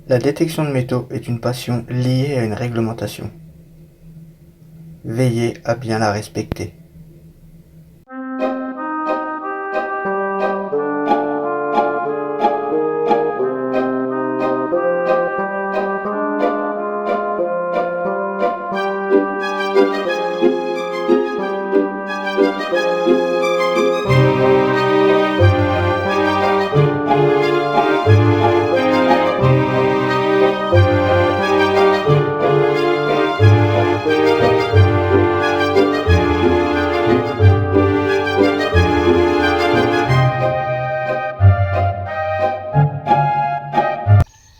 La détection de métaux est une passion liée à une réglementation. Veillez à bien la respecter.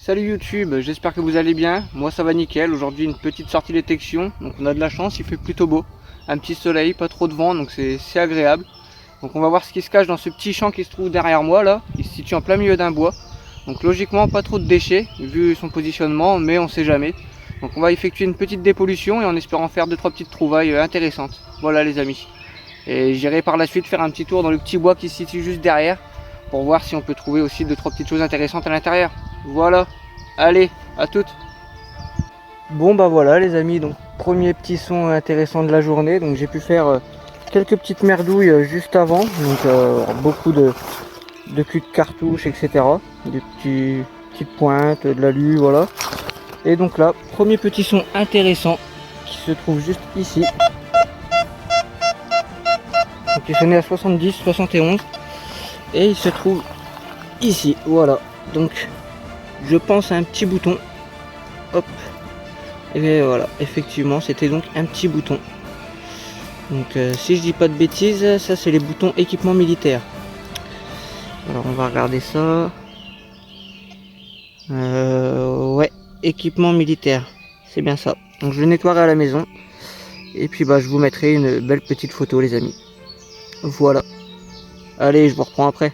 Salut YouTube, j'espère que vous allez bien. Moi ça va nickel. Aujourd'hui une petite sortie détection. Donc on a de la chance, il fait plutôt beau. Un petit soleil, pas trop de vent, donc c'est agréable. Donc on va voir ce qui se cache dans ce petit champ qui se trouve derrière moi là. Il se situe en plein milieu d'un bois. Donc logiquement pas trop de déchets vu son positionnement, mais on sait jamais. Donc on va effectuer une petite dépollution et en espérant faire 2-3 petites trouvailles intéressantes. Voilà les amis. Et j'irai par la suite faire un petit tour dans le petit bois qui se situe juste derrière pour voir si on peut trouver aussi 2-3 petites choses intéressantes à l'intérieur. Voilà, allez, à toutes. Bon bah voilà les amis, donc premier petit son intéressant de la journée. Donc j'ai pu faire quelques petites merdouilles juste avant. Donc beaucoup de cul de cartouche, etc. Des petites pointes, de l'alu, voilà. Et donc là, premier petit son intéressant qui se trouve juste ici. Donc il sonnait à 70, 71. Et il se trouve ici, voilà. Donc je pense à un petit bouton. Hop. Et bien voilà, effectivement c'était donc un petit bouton. Donc si je dis pas de bêtises, ça c'est les boutons équipement militaire. Alors on va regarder ça. Ouais, équipement militaire, c'est bien ça. Donc je le nettoierai à la maison. Et puis bah je vous mettrai une belle petite photo les amis. Voilà. Allez, je vous reprends après.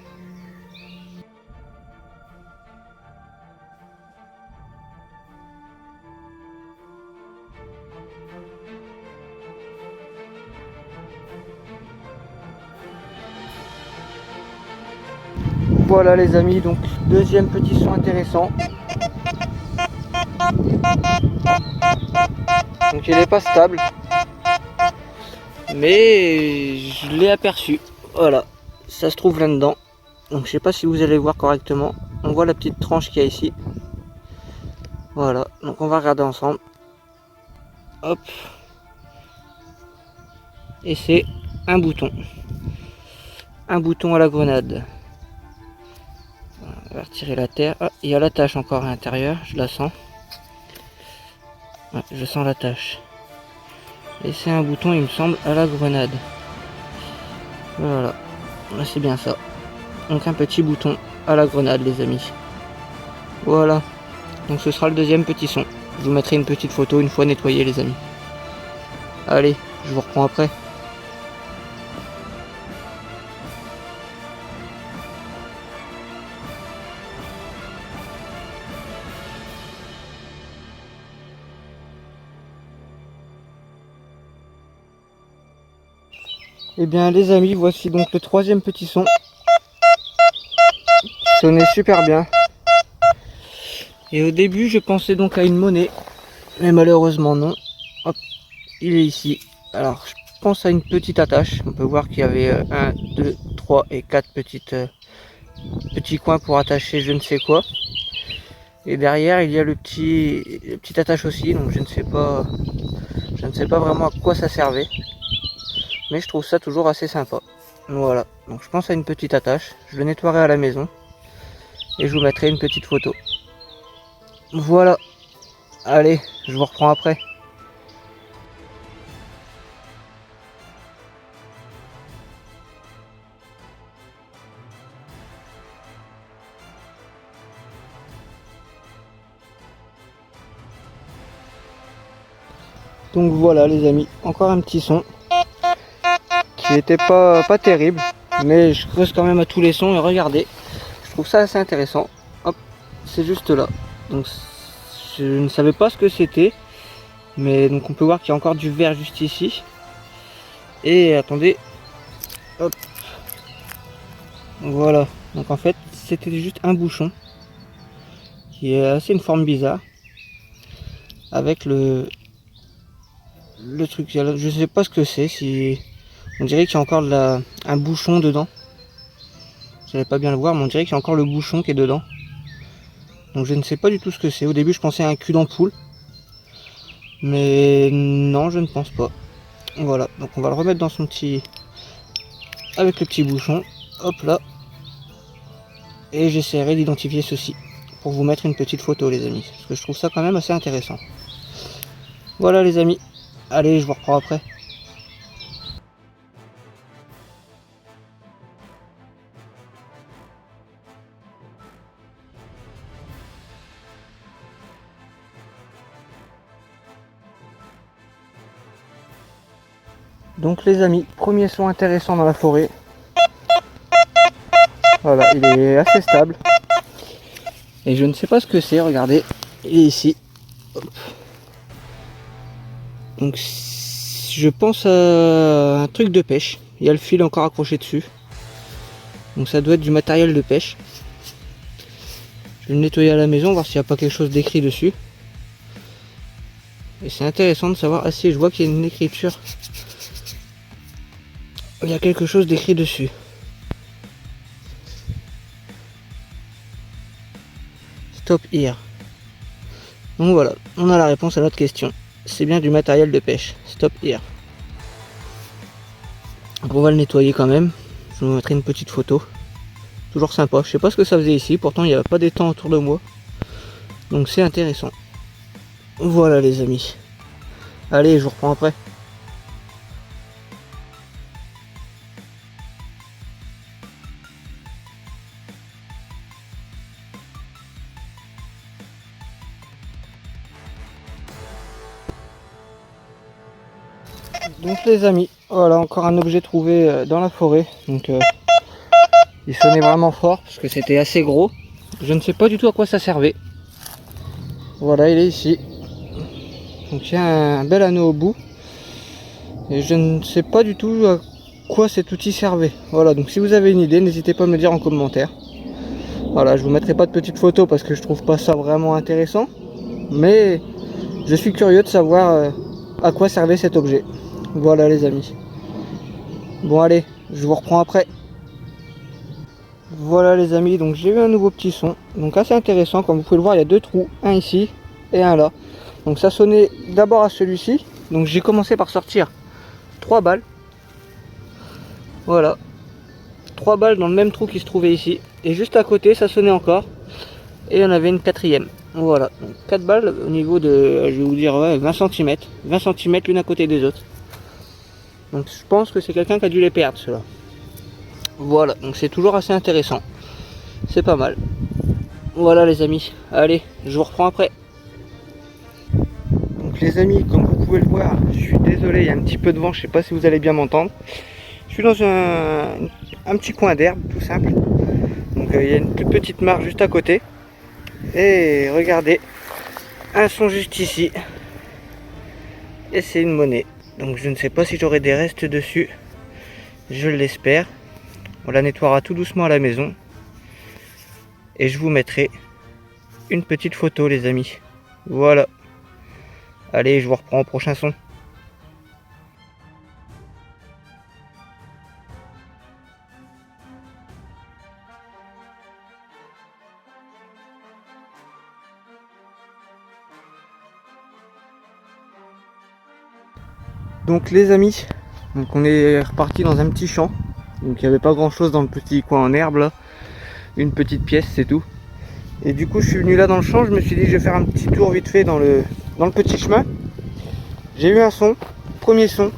Voilà les amis, donc deuxième petit son intéressant. Donc il n'est pas stable, mais je l'ai aperçu. Voilà, ça se trouve là-dedans. Donc je sais pas si vous allez voir correctement. On voit la petite tranche qu'il y a ici. Voilà, donc on va regarder ensemble. Hop. Et c'est un bouton. Un bouton à la grenade. On va retirer la terre. Ah, il y a la tache encore à l'intérieur, je la sens. Ouais, je sens la tache. Et c'est un bouton, il me semble, à la grenade. Voilà, c'est bien ça. Donc un petit bouton à la grenade les amis. Voilà, donc ce sera le deuxième petit son. Je vous mettrai une petite photo une fois nettoyé les amis. Allez, je vous reprends après. Et bien les amis, voici donc le troisième petit son. Sonnait super bien. Et au début je pensais donc à une monnaie, mais malheureusement non. Hop, il est ici. Alors je pense à une petite attache. On peut voir qu'il y avait 1, 2, 3 et 4 petits coins pour attacher je ne sais quoi. Et derrière il y a le petite attache aussi, donc je ne sais pas vraiment à quoi ça servait. Mais je trouve ça toujours assez sympa. Voilà, donc je pense à une petite attache. Je le nettoierai à la maison. Et je vous mettrai une petite photo. Voilà. Allez, je vous reprends après. Donc voilà les amis, encore un petit son qui n'était pas terrible, mais je creuse quand même à tous les sons et regardez, je trouve ça assez intéressant. Hop, c'est juste là. Donc je ne savais pas ce que c'était, mais donc on peut voir qu'il y a encore du vert juste ici. Et attendez, hop, voilà. Donc en fait c'était juste un bouchon qui est assez une forme bizarre. Avec le truc, je sais pas ce que c'est, si on dirait qu'il y a encore un bouchon dedans. Vous n'allez pas bien le voir, mais on dirait qu'il y a encore le bouchon qui est dedans. Donc je ne sais pas du tout ce que c'est. Au début je pensais à un cul d'ampoule, mais non, je ne pense pas. Voilà, donc on va le remettre dans son petit, avec le petit bouchon, hop là, et j'essaierai d'identifier ceci pour vous mettre une petite photo les amis, parce que je trouve ça quand même assez intéressant. Voilà les amis, allez je vous reprends après. Donc les amis, premier son intéressant dans la forêt. Voilà, il est assez stable. Et je ne sais pas ce que c'est, regardez, il est ici. Hop. Donc je pense à un truc de pêche. Il y a le fil encore accroché dessus. Donc ça doit être du matériel de pêche. Je vais le nettoyer à la maison, voir s'il n'y a pas quelque chose d'écrit dessus. Et c'est intéressant de savoir, ah si, je vois qu'il y a une écriture. Il y a quelque chose d'écrit dessus. Stop here. Donc voilà, on a la réponse à notre question. C'est bien du matériel de pêche. Stop here. Donc on va le nettoyer quand même. Je vous mettrai une petite photo. Toujours sympa. Je sais pas ce que ça faisait ici. Pourtant il n'y a pas d'étang autour de moi. Donc c'est intéressant. Voilà les amis. Allez, je vous reprends après. Donc les amis, voilà encore un objet trouvé dans la forêt. Donc il sonnait vraiment fort parce que c'était assez gros. Je ne sais pas du tout à quoi ça servait. Voilà, il est ici. Donc il y a un bel anneau au bout. Et je ne sais pas du tout à quoi cet outil servait. Voilà, donc si vous avez une idée, n'hésitez pas à me le dire en commentaire. Voilà, je vous mettrai pas de petites photos parce que je trouve pas ça vraiment intéressant. Mais je suis curieux de savoir à quoi servait cet objet. Voilà les amis. Bon allez, je vous reprends après. Voilà les amis, donc j'ai eu un nouveau petit son. Donc assez intéressant, comme vous pouvez le voir, il y a deux trous, un ici et un là. Donc ça sonnait d'abord à celui-ci. Donc j'ai commencé par sortir 3 balles. Voilà. 3 balles dans le même trou qui se trouvait ici. Et juste à côté, ça sonnait encore. Et il y en avait une quatrième. Voilà. Donc 4 balles au niveau de, je vais vous dire, ouais, 20 cm. 20 cm l'une à côté des autres. Donc je pense que c'est quelqu'un qui a dû les perdre, ceux-là. Voilà. Donc c'est toujours assez intéressant. C'est pas mal. Voilà les amis. Allez, je vous reprends après. Donc les amis, comme vous pouvez le voir, je suis désolé, il y a un petit peu de vent, je sais pas si vous allez bien m'entendre. Je suis dans un petit coin d'herbe, tout simple. Donc il y a une toute petite mare juste à côté. Et regardez, un son juste ici. Et c'est une monnaie. Donc je ne sais pas si j'aurai des restes dessus. Je l'espère. On la nettoiera tout doucement à la maison. Et je vous mettrai une petite photo les amis. Voilà. Allez, je vous reprends au prochain son. Donc les amis, donc on est reparti dans un petit champ. Donc il n'y avait pas grand chose dans le petit coin en herbe là. Une petite pièce, c'est tout. Et du coup je suis venu là dans le champ, je me suis dit je vais faire un petit tour vite fait dans le petit chemin. J'ai eu un son, premier son.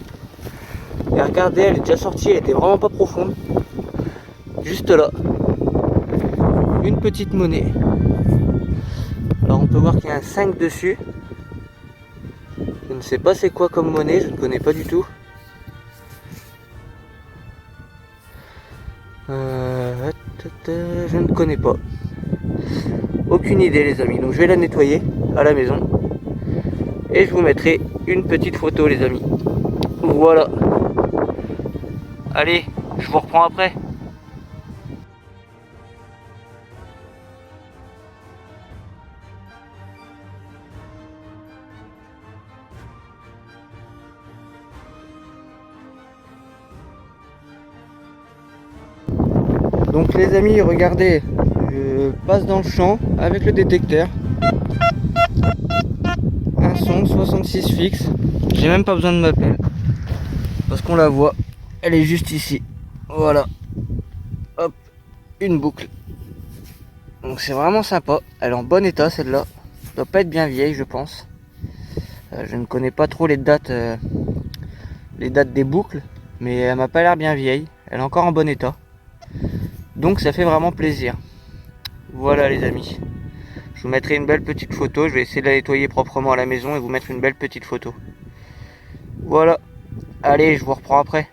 Et regardez, elle est déjà sortie, elle était vraiment pas profonde. Juste là. Une petite monnaie. Alors on peut voir qu'il y a un 5 dessus. Je ne sais pas c'est quoi comme monnaie, je ne connais pas du tout. Je ne connais pas. Aucune idée les amis. Donc je vais la nettoyer à la maison. Et je vous mettrai une petite photo les amis. Voilà. Allez, je vous reprends après. Donc les amis, regardez, je passe dans le champ avec le détecteur. Un son 66 fixe. J'ai même pas besoin de ma pelle. Parce qu'on la voit, elle est juste ici. Voilà. Hop, une boucle. Donc c'est vraiment sympa. Elle est en bon état celle-là. Doit pas être bien vieille, je pense. Je ne connais pas trop les dates des boucles, mais elle m'a pas l'air bien vieille. Elle est encore en bon état. Donc ça fait vraiment plaisir. Voilà les amis. Je vous mettrai une belle petite photo. Je vais essayer de la nettoyer proprement à la maison et vous mettre une belle petite photo. Voilà. Allez, je vous reprends après.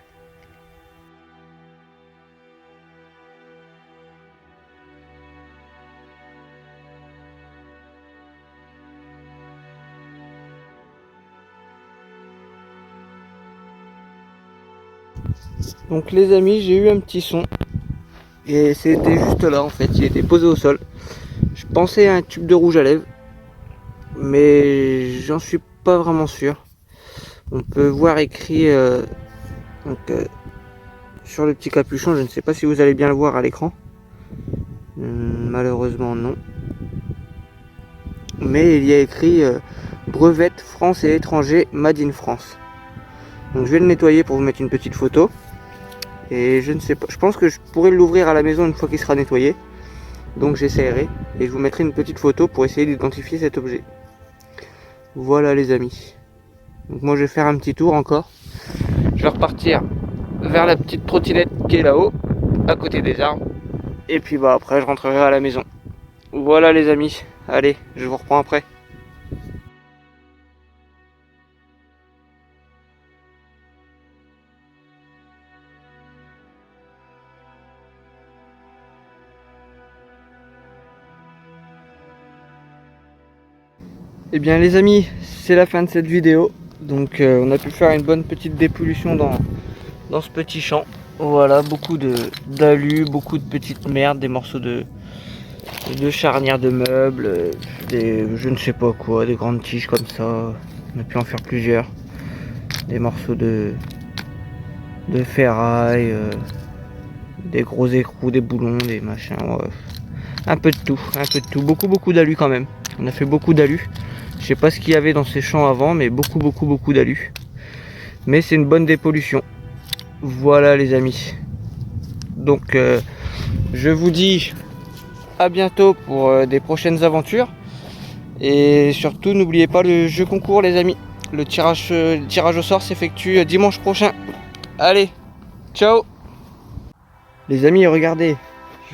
Donc les amis, j'ai eu un petit son. Et c'était juste là en fait. Il était posé au sol. Je pensais à un tube de rouge à lèvres. Mais j'en suis pas vraiment sûr. On peut voir écrit sur le petit capuchon, je ne sais pas si vous allez bien le voir à l'écran. Malheureusement non. Mais il y a écrit brevette France et étranger Made in France. Donc je vais le nettoyer pour vous mettre une petite photo. Et je ne sais pas, je pense que je pourrais l'ouvrir à la maison une fois qu'il sera nettoyé. Donc j'essaierai et je vous mettrai une petite photo pour essayer d'identifier cet objet. Voilà les amis. Donc moi je vais faire un petit tour encore. Je vais repartir vers la petite trottinette qui est là-haut, à côté des arbres. Et puis bah après je rentrerai à la maison. Voilà les amis. Allez, je vous reprends après. Et bien les amis, c'est la fin de cette vidéo. Donc on a pu faire une bonne petite dépollution dans ce petit champ. Voilà, beaucoup d'alus, beaucoup de petites merdes, des morceaux de charnières de meubles, des je ne sais pas quoi, des grandes tiges comme ça. On a pu en faire plusieurs. Des morceaux de ferraille, des gros écrous, des boulons, des machins. Ouais. Un peu de tout, beaucoup d'alus quand même. On a fait beaucoup d'alus. Je sais pas ce qu'il y avait dans ces champs avant, mais beaucoup d'alus. Mais c'est une bonne dépollution. Voilà les amis. Donc je vous dis à bientôt pour des prochaines aventures. Et surtout n'oubliez pas le jeu concours les amis. Le tirage au sort s'effectue dimanche prochain. Allez, ciao. Les amis, regardez,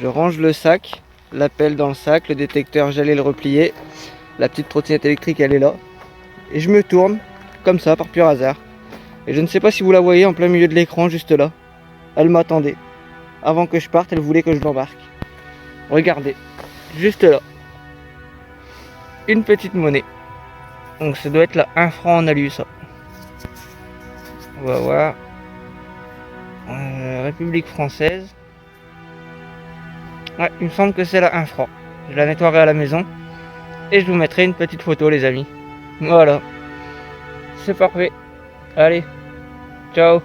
je range le sac, la pelle dans le sac, le détecteur j'allais le replier. La petite trottinette électrique elle est là. Et je me tourne, comme ça, par pur hasard. Et je ne sais pas si vous la voyez en plein milieu de l'écran, juste là. Elle m'attendait. Avant que je parte, elle voulait que je l'embarque. Regardez, juste là. Une petite monnaie. Donc ça doit être là 1 franc en alu ça. On va voir. République française. Ouais, il me semble que c'est là 1 franc. Je la nettoierai à la maison. Et je vous mettrai une petite photo les amis. Voilà. C'est parfait. Allez. Ciao.